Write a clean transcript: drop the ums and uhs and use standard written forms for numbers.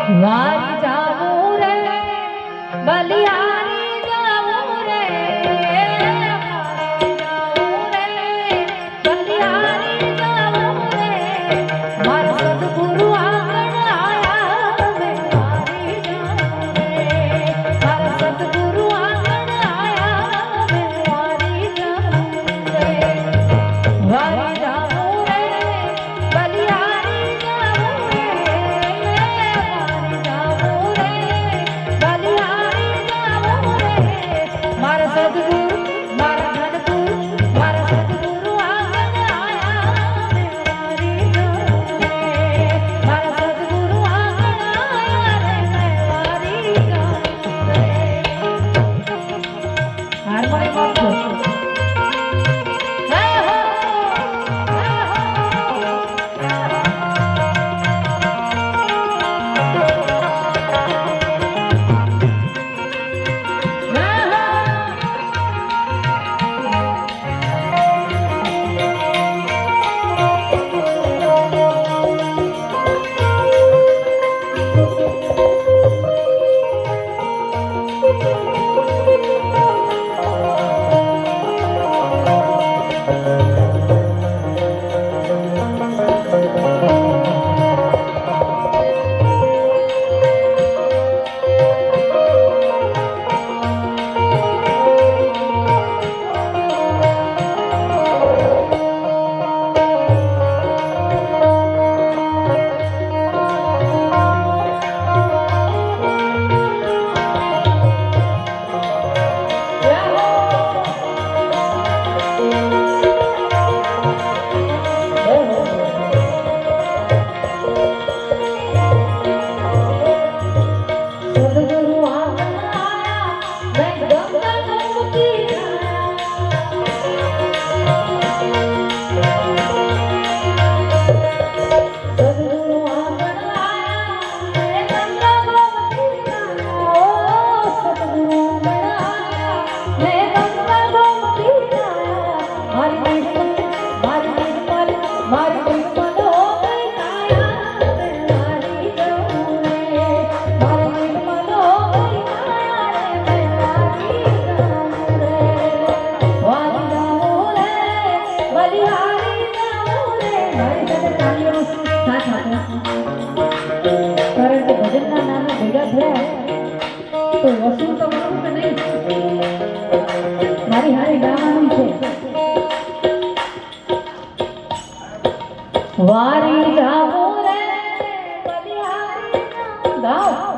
વારી જાવું રે બલિહારી જાવું રે બલિહારી જાવું રે મારા સદગુરુ આંગણ આયા મે વારી જાવું રે મારા સદગુરુ આંગણ આયા મે વારી જાવું રે વારી જાવું રે બલિહારી જાવું રે મારા સદગુરુ મારા ધનગુરુ મારા સદગુરુ આંગણ આયા મે વારી જાવું રે મારા સદગુરુ આંગણ આયા રે મે વારી જાવું રે હાર્મોનિયમ આપજો તો વસૂલ તો કરું કે નહીં મારી હારી ગાવાનું છે વારી જાવું રે બલિહારી ગાવ